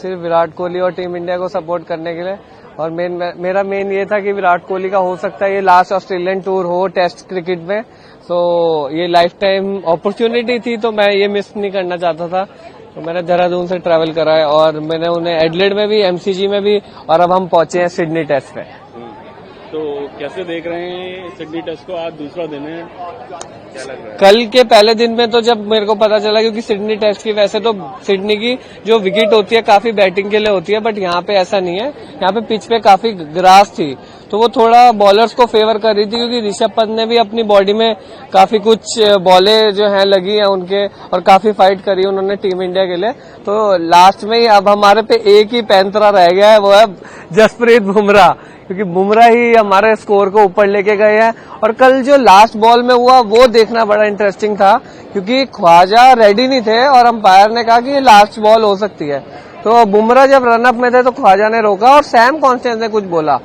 सिर्फ विराट कोहली और team India को सपोर्ट करने के लिए। और मेरा मेन ये था कि विराट कोहली का हो सकता है ये लास्ट ऑस्ट्रेलियन टूर हो टेस्ट क्रिकेट में, तो ये लाइफ टाइम अपॉर्चुनिटी थी, तो मैं ये मिस नहीं करना चाहता था। तो मैंने देहरादून से ट्रैवल करा है और मैंने उन्हें एडलेड में भी, एमसीजी में भी, और अब हम पहुंचे हैं सिडनी टेस्ट पे। तो कैसे देख रहे हैं सिडनी टेस्ट को? आज दूसरा दिन है, क्या लग रहा है? कल के पहले दिन में तो जब मेरे को पता चला, क्योंकि सिडनी टेस्ट की, वैसे तो सिडनी की जो विकेट होती है काफी बैटिंग के लिए होती है, बट यहाँ पे ऐसा नहीं है। यहाँ पे पिच पे काफी ग्रास थी, तो वो थोड़ा बॉलर्स को फेवर कर रही थी, क्योंकि ऋषभ पंत ने भी अपनी बॉडी में काफी कुछ बॉलें जो है लगी है उनके, और काफी फाइट करी उन्होंने टीम इंडिया के लिए। तो लास्ट में ही अब हमारे पे एक ही पैंतरा रह गया है, वो है जसप्रीत बुमराह, क्योंकि बुमराह ही हमारे स्कोर को ऊपर लेके गए हैं। और कल जो लास्ट बॉल में हुआ वो देखना बड़ा इंटरेस्टिंग था, क्योंकि ख्वाजा रेडी नहीं थे और अंपायर ने कहा कि ये लास्ट बॉल हो सकती है। तो बुमराह जब रनअप में थे तो ख्वाजा ने रोका और सैम कॉन्स्टेंस ने कुछ बोला,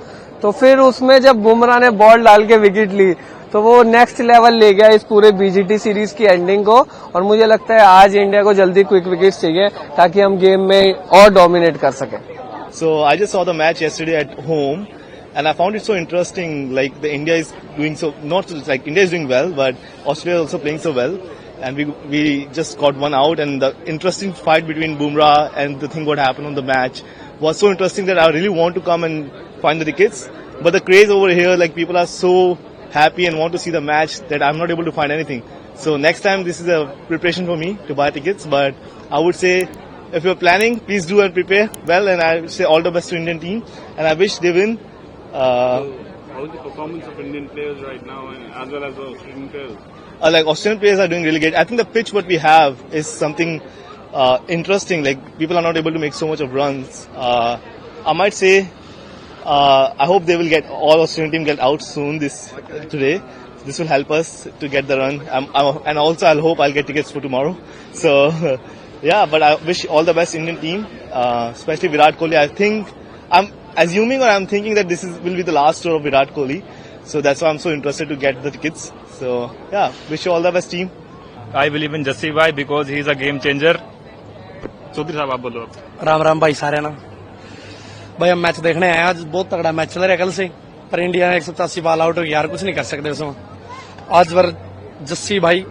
तो फिर उसमें जब बुमराह ने बॉल डाल के विकेट ली तो वो नेक्स्ट लेवल ले गया इस पूरे बीजीटी सीरीज की एंडिंग को। और मुझे लगता है आज इंडिया को जल्दी क्विक विकेट्स चाहिए ताकि हम गेम में और डोमिनेट कर सकें। So I just saw the match yesterday at home, and I found it so interesting. Like the India is doing so, not like India is doing well, but Australia is also playing so well, and we just got one out. And the interesting fight between Bumrah and the thing what happened on the match was so interesting that I really want to come and find the tickets. But the craze over here, like people are so happy and want to see the match that I'm not able to find anything. So next time this is a preparation for me to buy tickets. But I would say, if you're planning, please do and prepare well, and I say all the best to Indian team, and I wish they win. How is the performance of Indian players right now, and as well as the Australian players? Like Australian players are doing really great. I think the pitch what we have is something interesting. Like people are not able to make so much of runs. I might say, I hope they will get all Australian team get out soon today. This will help us to get the run, and also I'll hope I'll get tickets for tomorrow. So. Yeah, but I wish all the best Indian team, especially Virat Kohli. I think I'm assuming or I'm thinking that this will be the last tour of Virat Kohli, so that's why I'm so interested to get the tickets. So yeah, wish you all the best team. I believe in Jassi bhai because he is a game changer. Chaudhary साहब आप बोलो। राम राम भाई सारे ना भाई, हम match देखने आए। आज बहुत तगड़ा मैच चल रहा है कल से, पर इंडिया 187 बॉल आउट हो गया यार, कुछ नहीं कर सकते उसमें। आज बार जस्सी भाई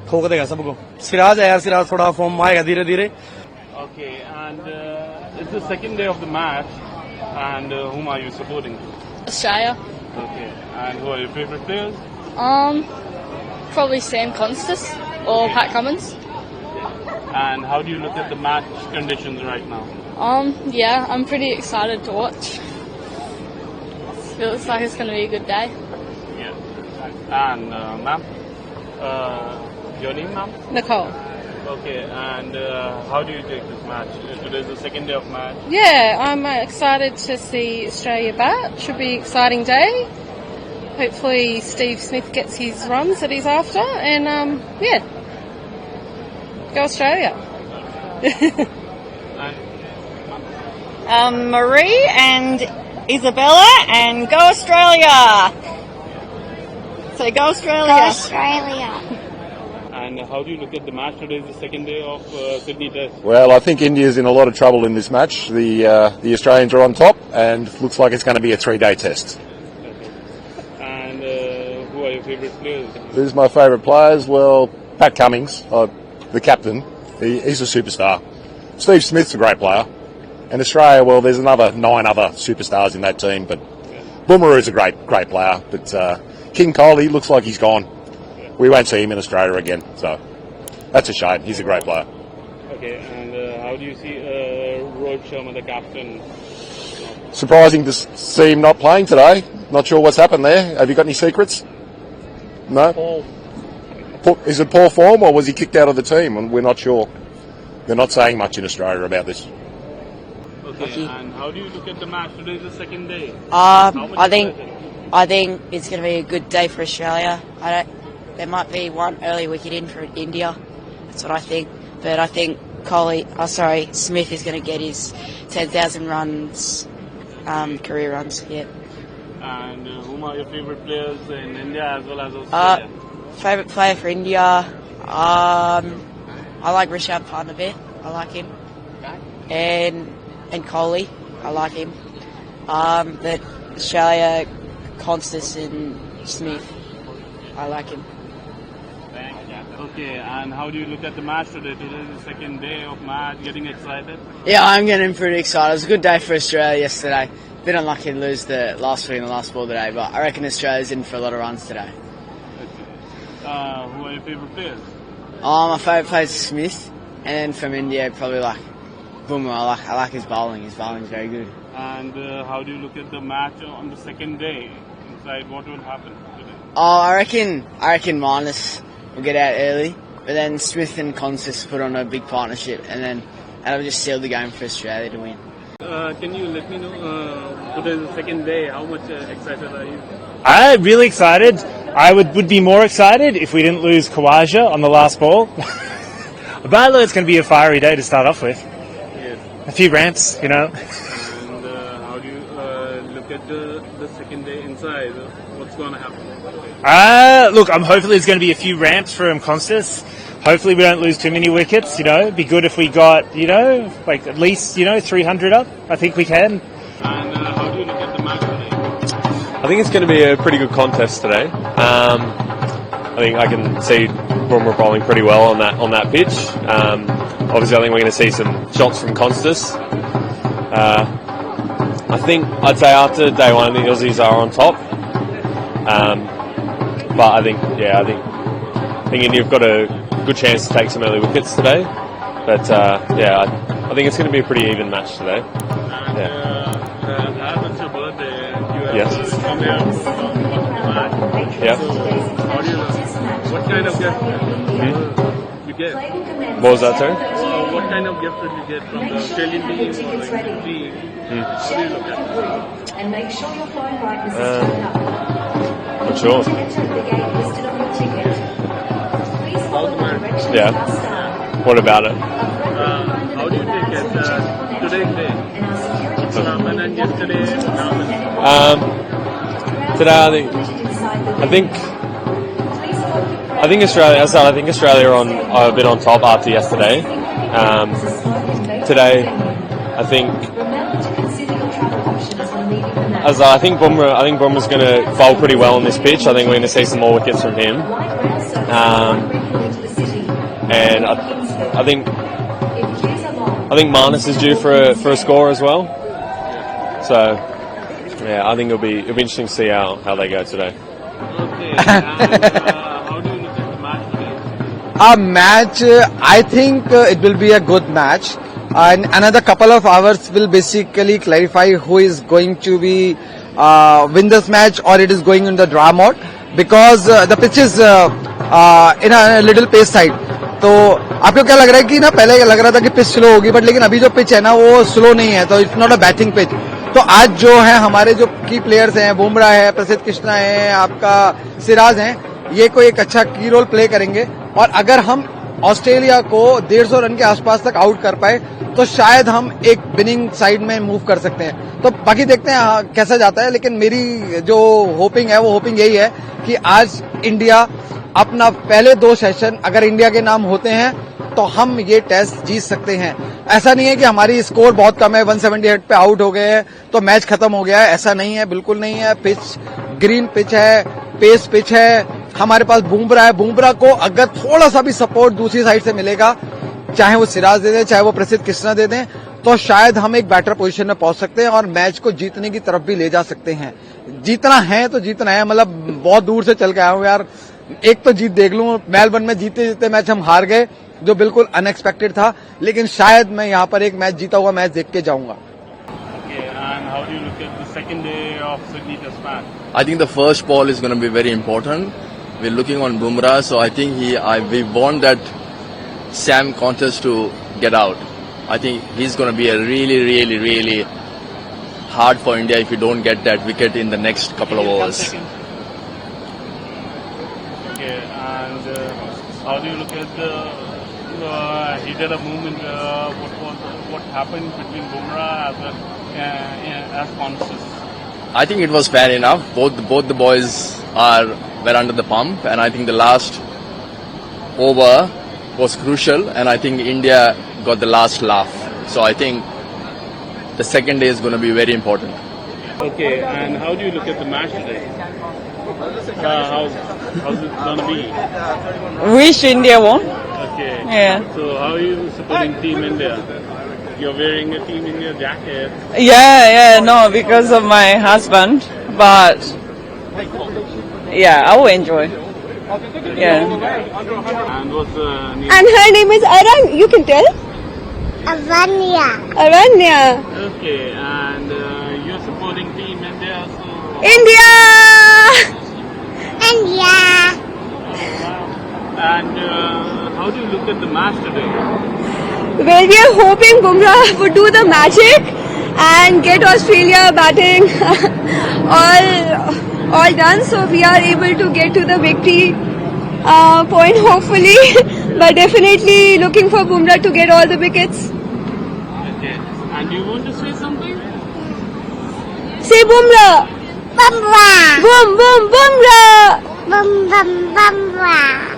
ठोक देगा सबको। सिराज है यार, सिराज थोड़ा फॉर्म आएगा धीरे धीरे। Okay, and it's the second day of the match, and whom are you supporting? Australia. Okay, and who are your favorite players? Probably Sam Constas or Pat Cummins. And how do you look at the match conditions right now? Yeah, I'm pretty excited to watch. Feels like it's going to be a good day. Yeah. And ma'am, your name, ma'am? Nicole. Okay, and how do you take this match? Today's the second day of match. Yeah, I'm excited to see Australia bat. Should be an exciting day. Hopefully Steve Smith gets his runs that he's after, and yeah, go Australia. Marie and Isabella, and go Australia. So go Australia. Go Australia. And how do you look at the match today? Is the second day of Sydney Test. Well, I think India's in a lot of trouble in this match. The Australians are on top, and looks like it's going to be a 3-day test. Okay. And who are your favourite players? Who's my favourite players? Well, Pat Cummins, the captain. He's a superstar. Steve Smith's a great player. And Australia, well, there's 9 other superstars in that team, but Bumrah is a great player. But King Kohli looks like he's gone. We won't see him in Australia again, so that's a shame. He's a great player. Okay, and how do you see Rohit Sharma, the captain? Surprising to see him not playing today. Not sure what's happened there. Have you got any secrets? No? Is it poor form, or was he kicked out of the team? And we're not sure. They're not saying much in Australia about this. Okay, and how do you look at the match? Today is the second day. I think it's going to be a good day for Australia. There might be one early wicket in for India. That's what I think. But I think Smith is going to get his 10,000 runs, career runs. Yeah. And whom are your favourite players in India as well as Australia? Favourite player for India? I like Rishabh Pant a bit. I like him. And and Kohli. I like him. But Australia, Constance and Smith. I like him. Okay, and how do you look at the match today? Today is the second day of match. Getting excited? Yeah, I'm getting pretty excited. It was a good day for Australia yesterday. Bit unlucky to lose the last week in the last ball today, but I reckon Australia's in for a lot of runs today. Who are your favourite players? My favourite player is Smith, and then from India, probably like Bumrah. I like his bowling. His bowling's very good. And how do you look at the match on the second day? Inside, what will happen today? I reckon Marnus will get out early, but then Smith and Constance put on a big partnership, and then that'll just seal the game for Australia to win. Can you let me know, today is the second day, how much excited are you? I'm really excited. I would be more excited if we didn't lose Khawaja on the last ball. But it's going to be a fiery day to start off with. Yes. A few ramps, you know. And how do you look at the second day inside? What's going to happen? Look, hopefully there's going to be a few ramps from Constance. Hopefully we don't lose too many wickets, you know. It'd be good if we got, you know, like at least, you know, 300 up. I think we can. And how do you look at the match today? I think it's going to be a pretty good contest today. I think I can see Bumrah bowling pretty well on that pitch. Obviously, I think we're going to see some shots from Constance. I'd say after day one, the Aussies are on top. But I think India have got a good chance to take some early wickets today. But I think it's going to be a pretty even match today. And as it's your birthday, you have Yes. to come here to watch the match. Yeah. So, how do you, what kind of gift you get? What was that, sorry? What kind of gift did you get from the Australian team or like the team? How do you look at it? And make sure your phone brightness is turned up. Not sure. To enter the gate listed on your ticket, please follow the directions of Yeah. our staff. What about it? How do you take it today's day? And then yesterday, Today, I think Australia. As I said, I think Australia are a bit on top after yesterday. Today, I think. I think Bumrah's going to bowl pretty well on this pitch. I think we're going to see some more wickets from him. And I think Marnus is due for a score as well. So yeah, I think it'll be interesting to see how they go today. Okay. How do you look at the match today? A match, I think it will be a good match. And another couple of hours will basically clarify who is going to be win this match, or it is going in the draw mode, because the pitch is in a little pace side. तो आपको क्या लग रहा है कि ना पहले लग रहा था कि पिच स्लो होगी, बट लेकिन अभी जो पिच है ना वो स्लो नहीं है, तो it's not a batting pitch. तो आज जो है हमारे जो की प्लेयर्स हैं, बुमराह है, प्रसिद्ध कृष्णा है, आपका सिराज हैं, ये कोई एक अच्छा की रोल प्ले करेंगे. और अगर हम ऑस्ट्रेलिया को 150 रन के आसपास तक आउट कर पाए तो शायद हम एक विनिंग साइड में मूव कर सकते हैं. तो बाकी देखते हैं कैसा जाता है, लेकिन मेरी जो होपिंग है वो होपिंग यही है कि आज इंडिया अपना पहले 2 सेशन अगर इंडिया के नाम होते हैं तो हम ये टेस्ट जीत सकते हैं. ऐसा नहीं है कि हमारी स्कोर बहुत कम है, 178 पे आउट हो गए हैं तो मैच खत्म हो गया है, ऐसा नहीं है, बिल्कुल नहीं है. पिच ग्रीन पिच है, पेस पिच है, हमारे पास बुमराह है. बुमराह को अगर थोड़ा सा भी सपोर्ट दूसरी साइड से मिलेगा, चाहे वो सिराज दे दें, चाहे वो प्रसिद्ध कृष्णा दे दें, तो शायद हम एक बेटर पोजीशन में पहुंच सकते हैं और मैच को जीतने की तरफ भी ले जा सकते हैं. जीतना है तो जीतना है, मतलब बहुत दूर से चल के आया हूं यार. एक तो जीत देख लूं, मेलबर्न में जीते जीते मैच हम हार गए जो बिल्कुल अनएक्सपेक्टेड था, लेकिन शायद मैं यहाँ पर एक मैच जीता हुआ मैच देख के जाऊंगा. And how do you look at the second day of Sydney Test match? I think the first ball is going to be very important. We're looking on Bumrah, so I think we want that Sam contest to get out. I think he's going to be a really, really, really hard for India if we don't get that wicket in the next couple of overs. Okay, and how do you look at the he did a movement? What happened between Bumrah as Constance? I think it was fair enough. Both the boys were under the pump, and I think the last over was crucial, and I think India got the last laugh. So I think the second day is going to be very important. Okay, and how do you look at the match today? How's it gonna be? Wish India won. Okay. Yeah. So how are you supporting Team India? You're wearing a Team India jacket. Yeah, no, because of my husband. But yeah, I will enjoy. Yeah. And what's the name? And her name is Aran. You can tell. Aranya. Okay, and you're supporting Team India, so... India. And how do you look at the match today? Well, we are hoping Bumrah would do the magic and get Australia batting all done, so we are able to get to the victory point hopefully. But definitely looking for Bumrah to get all the wickets. Okay. And you want to say something? Say Bumrah. Bumrah. Boom, boom, Bumrah. Bum, bum, Bumrah.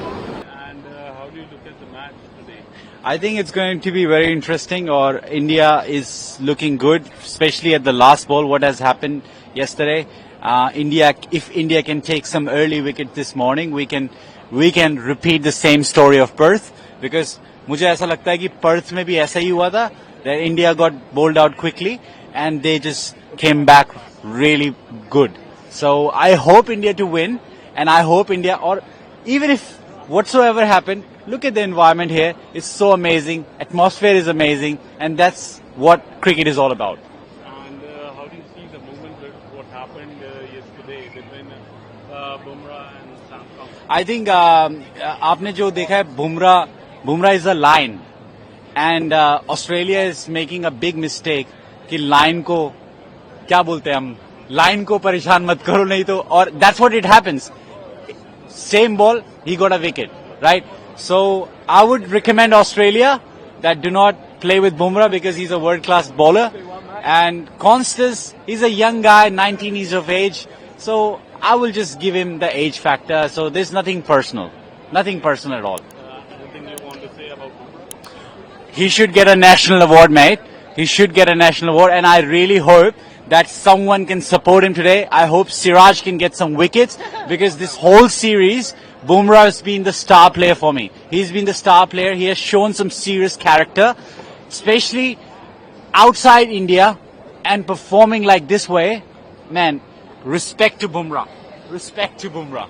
And how do you look at the match today? I think it's going to be very interesting. Or India is looking good, especially at the last ball. What has happened yesterday? If India can take some early wicket this morning, we can repeat the same story of Perth. Because मुझे ऐसा लगता है कि Perth में भी ऐसा ही हुआ था. That India got bowled out quickly and they just came back really good. So I hope India to win, and I hope India, or even if whatsoever happened, look at the environment here. It's so amazing. Atmosphere is amazing, and that's what cricket is all about. And how do you see the movement with what happened yesterday between Bumrah and Sam Curran? I think आपने जो देखा है Bumrah is a line, and Australia is making a big mistake कि line को क्या बोलते हैं हम line को परेशान मत करो नहीं तो और that's what it happens. Same ball, he got a wicket, right? So I would recommend Australia that do not play with Bumrah because he's a world-class bowler. And Constance, he's a young guy, 19 years of age. So I will just give him the age factor. So there's nothing personal at all. Anything you want to say about Bumrah? He should get a national award, mate. He should get a national award, and I really hope that someone can support him today. I hope Siraj can get some wickets because this whole series, Bumrah has been the star player for me. He's been the star player. He has shown some serious character, especially outside India and performing like this way. Man, respect to Bumrah. Respect to Bumrah.